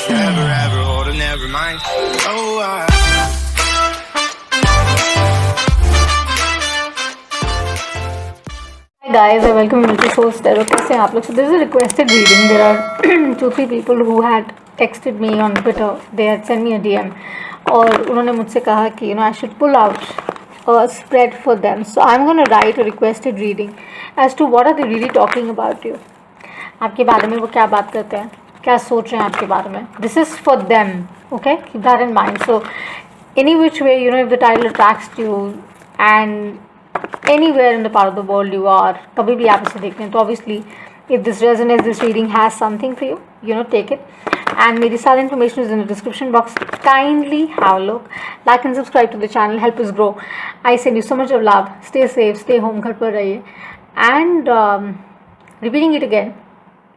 forever, ever hold or never mind. Oh, Hi guys, I welcome you to Soul Tarot. कैसे हैं आप लोग? So this is a requested reading. There are 2-3 people who had texted me on Twitter. They had sent me a DM और उन्होंने मुझसे कहा कि I should pull out a spread for them. So I'm going to write a requested reading as to what are they really talking about you. आपके बारे में वो क्या बात करते हैं, क्या सोच रहे हैं आपके बारे में. This is for them. Okay, keep that in mind. So any which way, if the title attracts you and anywhere in the part of the world you are, कभी भी आप इसे देखते हैं, तो obviously if this resonates, this reading has something for you, take it. And मेरी सारी information is in the description box. Kindly have a look, like and subscribe to the channel, help us grow. I send you so much of love. Stay safe, stay home, घर पर रहिए. And repeating it again,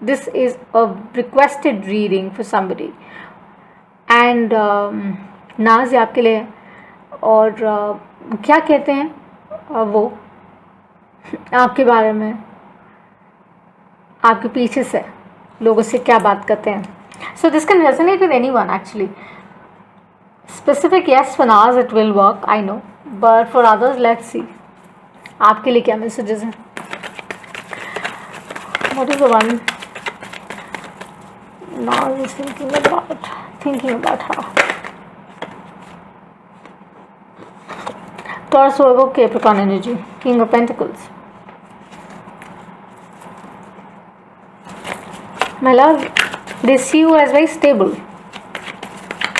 this is a requested reading for somebody. And नाज आपके लिए. और क्या कहते हैं वो आपके बारे में, आपके पीछे से लोगों से क्या बात करते हैं. So this can resonate with anyone actually. Specific, yes, for Naz it will work, I know, but for others let's see आपके लिए क्या messages हैं. What is the one Naz is thinking about her? Taurus, Virgo, Capricorn energy, King of Pentacles. My love, they see you as very stable.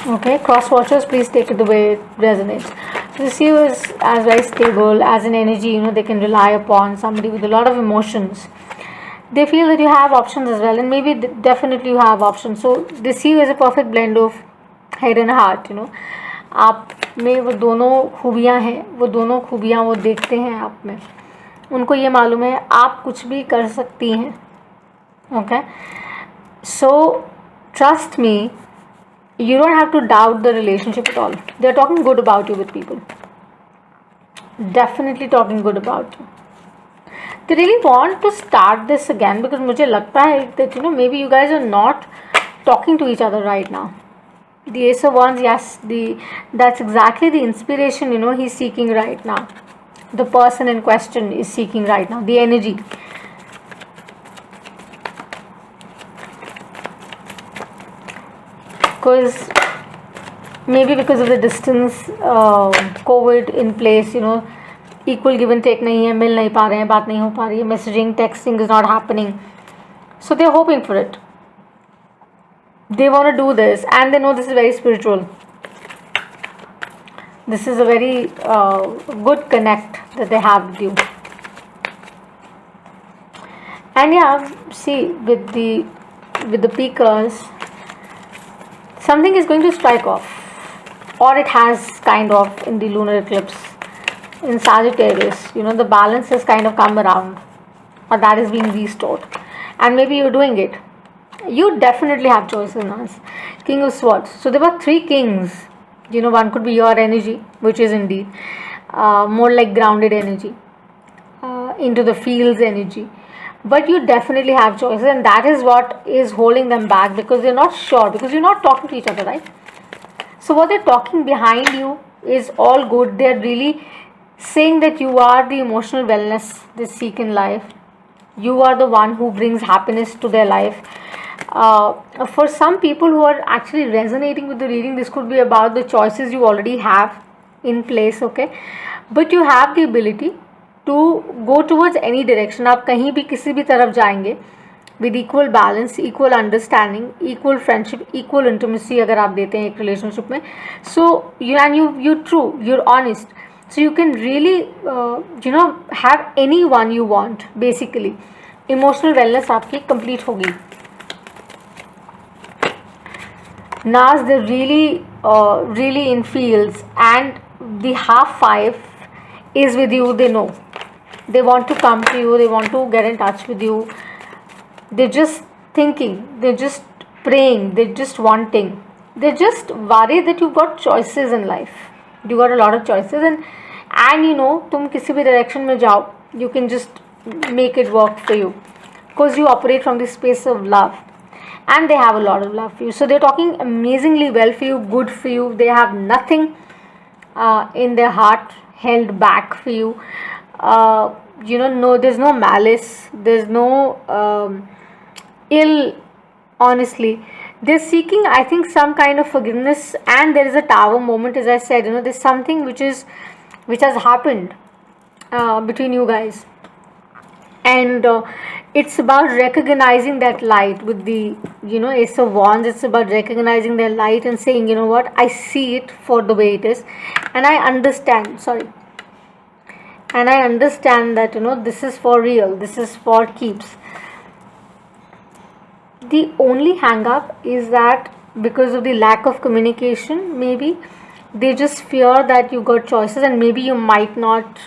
Okay, cross watchers, please take it the way it resonates. So they see you as very stable, as an energy, they can rely upon, somebody with a lot of emotions. They feel that you have options as well, and maybe definitely you have options. So they see you as a perfect blend of head and heart, आप में वो दोनों खूबियाँ हैं, वो दोनों खूबियाँ वो देखते हैं आप में. उनको ये मालूम है आप कुछ भी कर सकती हैं. Okay, so trust me, you don't have to doubt the relationship at all. They're talking good about you with people. Definitely talking good about you. They really want to start this again because मुझे लगता है that maybe you guys are not talking to each other right now. The Ace of Wands, yes, that's exactly the inspiration he's seeking right now. The person in question is seeking right now. The energy. Maybe because of the distance, COVID in place, equal give and take नहीं है, मिल नहीं पा रहे हैं, बात नहीं हो पा रही है, messaging, texting is not happening. So they're hoping for it. They want to do this and they know this is very spiritual. This is a very good connect that they have with you. And yeah, see, with the peakers, something is going to strike off, or it has kind of in the lunar eclipse in Sagittarius. The balance has kind of come around, or that is being restored, and maybe you're doing it. You definitely have choices now. King of Swords. So there were 3 kings. One could be your energy, which is indeed more like grounded energy, into the fields energy. But you definitely have choices, and that is what is holding them back because they're not sure, because you're not talking to each other, right? So what they're talking behind you is all good. They're really saying that you are the emotional wellness they seek in life. You are the one who brings happiness to their life. For some people who are actually resonating with the reading, this could be about the choices you already have in place, okay? But you have the ability to go towards any direction. आप कहीं भी किसी भी तरफ जाएंगे with equal balance, equal understanding, equal friendship, equal intimacy अगर आप देते हैं एक relationship में. So you're true, you're honest. So you can really have anyone you want. Basically emotional wellness आपकी complete होगी. Nas, they're really in fields, and the half 5 is with you. They know they want to come to you, they want to get in touch with you. They're just thinking, they're just praying, they're just wanting, they're just worried that you've got choices in life. You got a lot of choices, and तुम किसी भी direction में जाओ, you can just make it work for you because you operate from the space of love. and they have a lot of love for you. So they're talking amazingly well for you, good for you. They have nothing in their heart held back for you. No, there's no malice, there's no ill. Honestly, they're seeking, I think, some kind of forgiveness, and there is a tower moment, as I said. There's something which has happened between you guys, and it's about recognizing that light with the Ace of Wands. It's about recognizing their light and saying, you know what, I see it for the way it is, and I understand. Sorry. And I understand that this is for real, this is for keeps. The only hang up is that because of the lack of communication, maybe they just fear that you got choices, and maybe you might not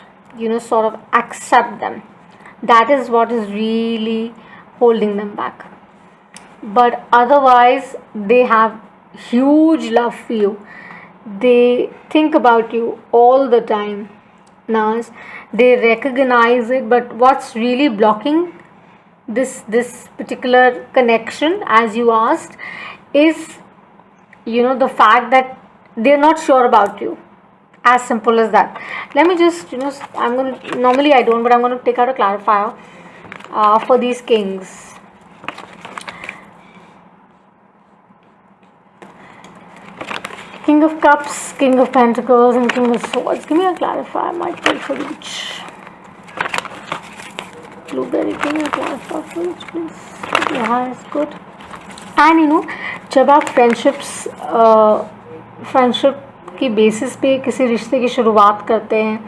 sort of accept them. That is what is really holding them back. But otherwise, they have huge love for you. They think about you all the time, Naz. They recognize it, but what's really blocking this particular connection, as you asked, is the fact that they're not sure about you. As simple as that. Let me just I'm going to, normally I don't, but I'm going to take out a clarifier for these kings. King of Cups, King of Pentacles, and King of Swords. Give me a clarifier, might be for each. Blueberry, give me a clarifier for each, please. Yeah, it's good. And जब आप friendship की basis पे किसी रिश्ते की शुरुआत करते हैं,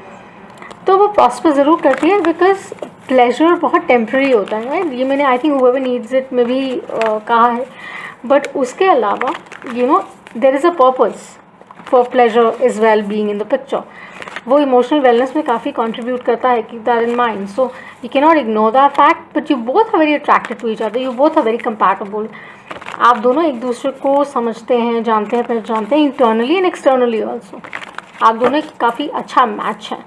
तो वो प्रॉस्पर ज़रूर करती है, बिकॉज प्लेजर बहुत टेम्प्रेरी होता है, राइट. ये मैंने I think whoever needs it में भी कहा है. बट उसके अलावा there is a purpose for pleasure is well being in the picture. वो इमोशनल वेलनेस में काफ़ी कंट्रीब्यूट करता है. Keep that in mind. So you can not ignore that fact. But you both are very attracted to each other. You both are very compatible. आप दोनों एक दूसरे को समझते हैं, जानते हैं, पहचानते हैं, इंटरनली एंड एक्सटर्नली ऑल्सो. आप दोनों काफ़ी अच्छा मैच है.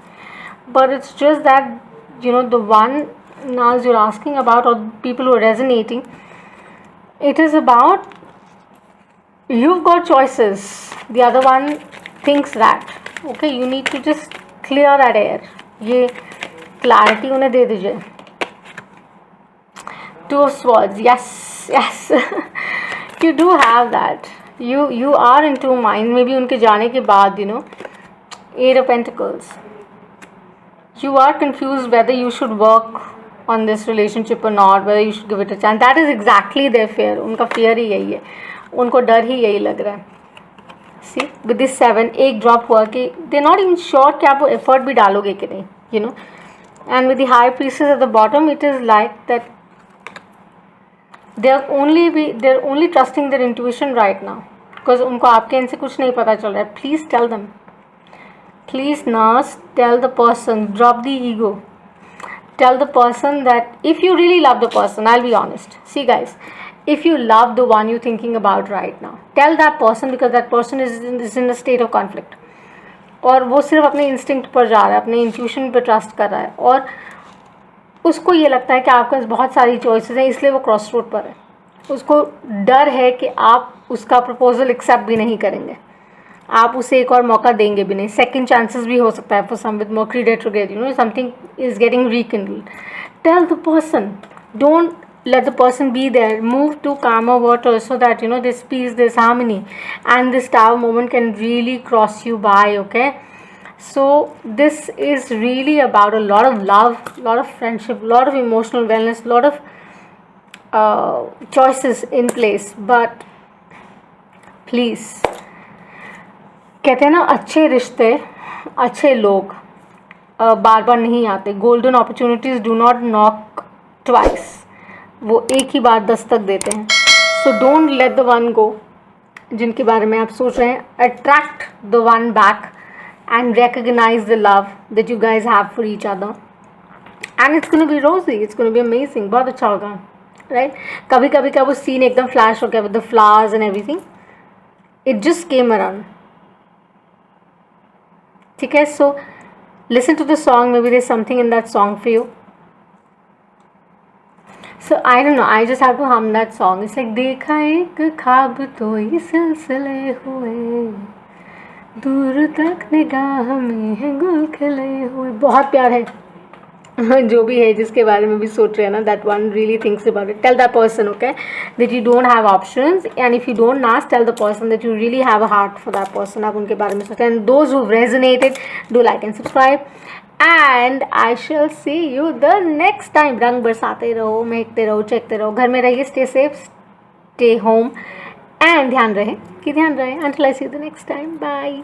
But it's just that the one Naz you're asking about, or people who are resonating, it is about you've got choices. The other one thinks that. Okay, you need to just clear that air. ये clarity उन्हें दे दीजिए. Two of Swords. Yes. You do have that. You are in two minds. Maybe उनके जाने के बाद, Eight of Pentacles. You are confused whether you should work on this relationship or not, whether you should give it a chance. That is exactly their fear. उनका fear ही यही है. उनको डर ही यही लग रहा है. See, with this 7, एक drop हुआ कि they're not even sure कि आप वो effort भी डालोगे कि नहीं, And with the High Priestess at the bottom, it is like that they're only trusting their intuition right now, because उनको आपके end से कुछ नहीं पता चल रहा है. Please tell them. Please, Naz, tell the person, drop the ego. Tell the person that if you really love the person, I'll be honest. See guys, if you love the one you're thinking about right now, tell that person, because that person is in a state of conflict. और वो सिर्फ अपने instinct पर जा रहा है, अपने intuition पर ट्रस्ट कर रहा है, और उसको ये लगता है कि आपके पास बहुत सारी चॉइसेस हैं, इसलिए वो क्रॉस रोड पर है. उसको डर है कि आप उसका प्रपोजल एक्सेप्ट भी नहीं करेंगे, आप उसे एक और मौका देंगे भी नहीं. सेकंड चांसेस भी हो सकता है for some with Mercury retrograde, something is getting rekindled. Tell the person, don't let the person be there. Move to calmer water so that this peace, this harmony, and this tower moment can really cross you by. Okay, so this is really about a lot of love, a lot of friendship, a lot of emotional wellness, a lot of choices in place. But please, कहते हैं ना, अच्छे रिश्ते, अच्छे लोग बार बार नहीं आते. Golden opportunities do not knock twice. वो एक ही बार दस्तक देते हैं. So don't let the one go जिनके बारे में आप सोच रहे हैं. Attract the one back and recognize the love that you guys have for each other, and it's going to be rosy, it's going to be amazing. बहुत अच्छा होगा, right? कभी कभी का वो सीन एकदम फ्लैश हो गया with the flowers and everything. It just came around. ठीक है, so listen to the song, maybe there's something in that song for you. So I don't know, I just have to hum that song. It's like देखा एक ख्वाब तो ये सिलसिले हुए, दूर तक निगाह में है गुल खिले हुए. बहुत प्यार है. जो भी है जिसके बारे में भी सोच रहे हैं ना, that one really thinks about it. Tell that person, okay, that you don't have options, and if you don't ask, tell the person that you really have a heart for that person. आप उनके बारे में सोचते हैं. Those who resonated, do like and subscribe, and I shall see you the next time. रंग बरसाते रहो, महकते रहो, चेकते रहो, घर में रहिए, stay safe, stay home, and ध्यान रहे. Until I see you the next time. Bye.